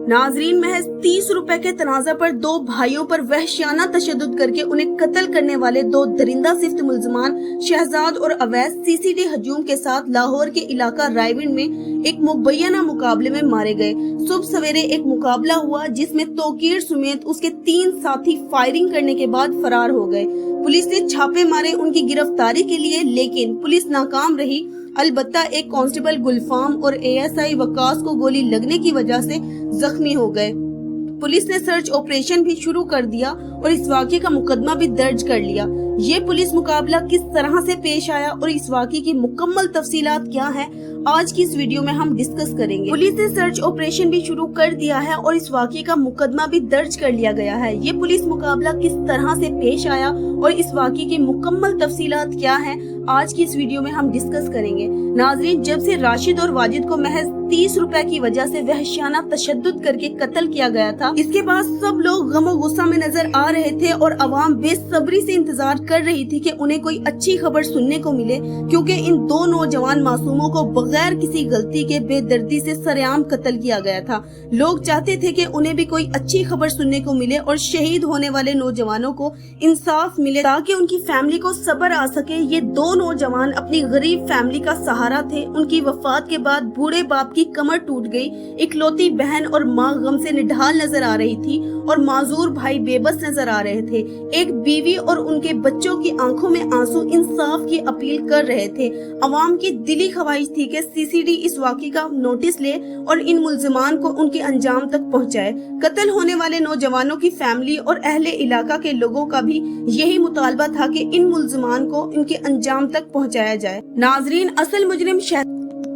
नाजरीन, महज 30 रुपए के तनाज़ा पर दो भाइयों पर वहशियाना तशद्दुद करके उन्हें कत्ल करने वाले दो दरिंदा सिफ्त मुल्ज़िमान शहजाद और अवैस सीसीडी हजूम के साथ लाहौर के इलाका रायविंड में एक मुबैना मुकाबले में मारे गए। सुबह सवेरे एक मुकाबला हुआ जिसमें तोकीर समेत उसके 3 साथी फायरिंग करने के बाद फरार हो गए। पुलिस ने छापे मारे उनकी गिरफ्तारी के लिए, लेकिन पुलिस नाकाम रही। अलबत्ता एक कांस्टेबल गुलफाम और एएसआई वकास को गोली लगने की वजह से जख्मी हो गए। पुलिस ने सर्च ऑपरेशन भी शुरू कर दिया और इस वाक़े का मुकदमा भी दर्ज कर लिया। ये पुलिस मुकाबला किस तरह से पेश आया और इस वाक़े की मुकम्मल तफसीलात क्या है, आज की इस वीडियो में हम डिस्कस करेंगे। पुलिस ने सर्च ऑपरेशन भी शुरू कर दिया है और इस वाक़े का मुकदमा भी दर्ज कर लिया गया है। ये पुलिस मुकाबला किस तरह से पेश आया और इस वाक़े की मुकम्मल तफसीलात क्या है, आज की इस वीडियो में हम डिस्कस करेंगे। नाजरीन, जब से राशिद और वाजिद को महज 30 रुपए की वजह से वहशियाना तशद्दुद करके कत्ल किया गया था, इसके बाद सब लोग गमो गुस्सा में नजर आ रहे थे और अवाम बेसब्री से इंतजार कर रही थी कि उन्हें कोई अच्छी खबर सुनने को मिले, क्योंकि इन दो नौजवान मासूमों को बगैर किसी गलती के बेदर्दी से सरेआम कत्ल किया गया था। लोग चाहते थे कि उन्हें भी कोई अच्छी खबर सुनने को मिले और शहीद होने वाले नौजवानों को इंसाफ मिले, ताकि उनकी फैमिली को सब्र आ सके। ये दो नौजवान अपनी गरीब फैमिली का सहारा थे। उनकी वफात के बाद बूढ़े बाप की कमर टूट गई, इकलौती बहन और माँ गम से निढाल नजर आ रही थी और माजूर भाई बेबस नजर आ रहे थे। एक बीवी और उनके बच्चों की आंखों में आंसू इंसाफ की अपील कर रहे थे। अवाम की दिली ख्वाहिश थी कि सीसीडी इस वाक़े का नोटिस ले और इन मुल्जिमान को उनके अंजाम तक पहुंचाए। कत्ल होने वाले नौजवानों की फैमिली और अहले इलाका के लोगों का भी यही मुतालबा था कि इन मुल्जिमान को इनके अंजाम तक पहुंचाया जाए। नाजरीन, असल मुजरिम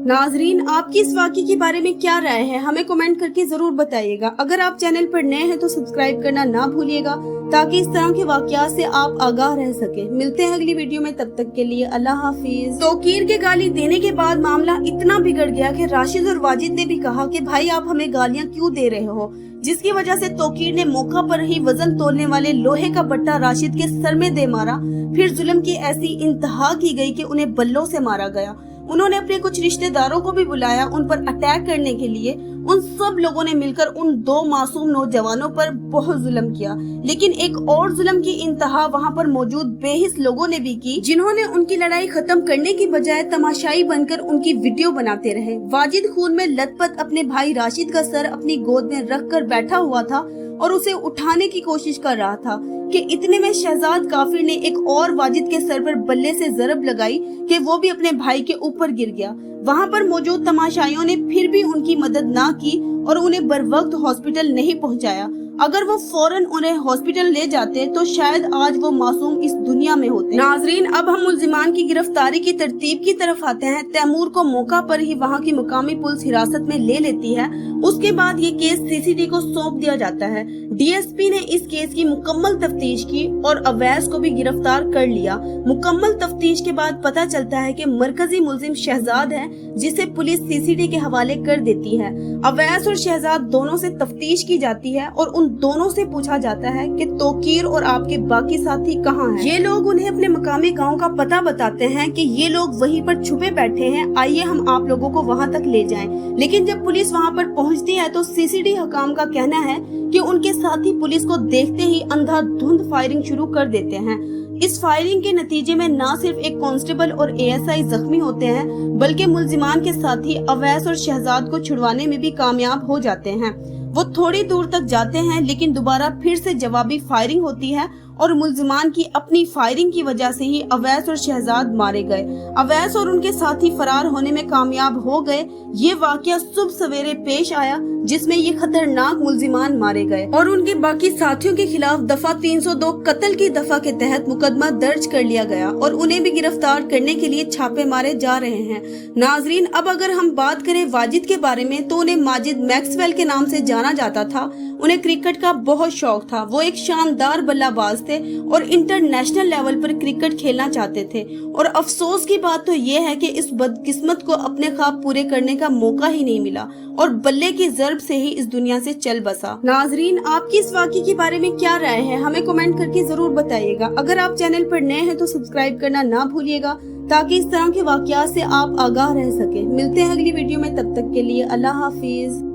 नाजरीन, आपकी इस वाक़े के बारे में क्या राय है, हमें कमेंट करके जरूर बताइएगा। अगर आप चैनल पर नए हैं तो सब्सक्राइब करना ना भूलिएगा, ताकि इस तरह के वाक़यात से आप आगाह रह सके। मिलते हैं अगली वीडियो में, तब तक के लिए अल्लाह हाफिज। तोकीर के गाली देने के बाद मामला इतना बिगड़ गया कि राशिद और वाजिद ने भी कहा कि भाई आप हमें गालियाँ क्यों दे रहे हो, जिसकी वजह से तोकीर ने मौका पर ही वजन तोलने वाले लोहे का बट्टा राशिद के सर में दे मारा। फिर जुल्म की ऐसी इंतहा की गई कि उन्हें बल्लों से मारा गया। उन्होंने अपने कुछ रिश्तेदारों को भी बुलाया उन पर अटैक करने के लिए। उन सब लोगों ने मिलकर उन दो मासूम नौजवानों पर बहुत जुल्म किया, लेकिन एक और जुल्म की इंतहा वहां पर मौजूद बेहिस लोगों ने भी की, जिन्होंने उनकी लड़ाई खत्म करने की बजाय तमाशाई बनकर उनकी वीडियो बनाते रहे। वाजिद खून में लथपथ अपने भाई राशिद का सर अपनी गोद में रख कर बैठा हुआ था और उसे उठाने की कोशिश कर रहा था कि इतने में शहजाद काफिर ने एक और वाजिद के सर पर बल्ले से जरब लगाई कि वो भी अपने भाई के ऊपर गिर गया। वहाँ पर मौजूद तमाशाइयों ने फिर भी उनकी मदद ना की और उन्हें बरवक्त हॉस्पिटल नहीं पहुँचाया। अगर वो फौरन उन्हें हॉस्पिटल ले जाते तो शायद आज वो मासूम इस दुनिया में होते। नाजरीन, अब हम मुल्जिमान की गिरफ्तारी की तरतीब की तरफ आते हैं। तैमूर को मौका पर ही वहाँ की मुकामी पुलिस हिरासत में ले लेती है। उसके बाद ये केस सीसीडी को सौंप दिया जाता है। डीएसपी ने इस केस की मुकम्मल तफ्तीश की और अवैस को भी गिरफ्तार कर लिया। मुकम्मल तफ्तीश के बाद पता चलता है कि मरकजी मुल्जिम शहजाद है, जिसे पुलिस सीसीडी के हवाले कर देती है। अवैस और शहजाद दोनों से तफ्तीश की जाती है और उन दोनों से पूछा जाता है कि तोकीर और आपके बाकी साथी कहाँ हैं। ये लोग उन्हें अपने मकामी गांव का पता बताते हैं कि ये लोग वहीं पर छुपे बैठे हैं, आइए हम आप लोगों को वहां तक ले जाएं। लेकिन जब पुलिस वहां पर पहुंचती है तो सीसीडी हकाम का कहना है कि उनके साथी पुलिस को देखते ही अंधाधुंध फायरिंग शुरू कर देते हैं। इस फायरिंग के नतीजे में न सिर्फ एक कांस्टेबल और एएसआई जख्मी होते हैं, बल्कि मुल्जिमान के साथी अवैस और शहजाद को छुड़वाने में भी कामयाब हो जाते हैं। वो थोड़ी दूर तक जाते हैं, लेकिन दोबारा फिर से जवाबी फायरिंग होती है और मुल्जिमान की अपनी फायरिंग की वजह से ही अवैस और शहजाद मारे गए। अवैस और उनके साथी फरार होने में कामयाब हो गए। ये वाकया सुबह सवेरे पेश आया, जिसमें ये खतरनाक मुल्जिमान मारे गए और उनके बाकी साथियों के खिलाफ दफा 302 कत्ल की दफा के तहत मुकदमा दर्ज कर लिया गया और उन्हें भी गिरफ्तार करने के लिए छापे मारे जा रहे हैं। नाजरीन, अब अगर हम बात करें वाजिद के बारे में तो उन्हें माजिद मैक्सवेल के नाम से जाना जाता था। उन्हें क्रिकेट का बहुत शौक था। वो एक शानदार बल्लेबाज थे और इंटरनेशनल लेवल पर क्रिकेट खेलना चाहते थे। और अफसोस की बात तो ये है कि इस बदकिस्मत को अपने ख्वाब पूरे करने का मौका ही नहीं मिला और बल्ले की जर्ब से ही इस दुनिया से चल बसा। नाजरीन, आपकी इस वाक़े के बारे में क्या राय है, हमें कमेंट करके जरूर बताइएगा। अगर आप चैनल पर नए हैं तो सब्सक्राइब करना ना भूलिएगा, ताकि इस तरह के वाक़यात से आप आगाह रह सके। मिलते हैं अगली वीडियो में, तब तक के लिए अल्लाह हाफिज।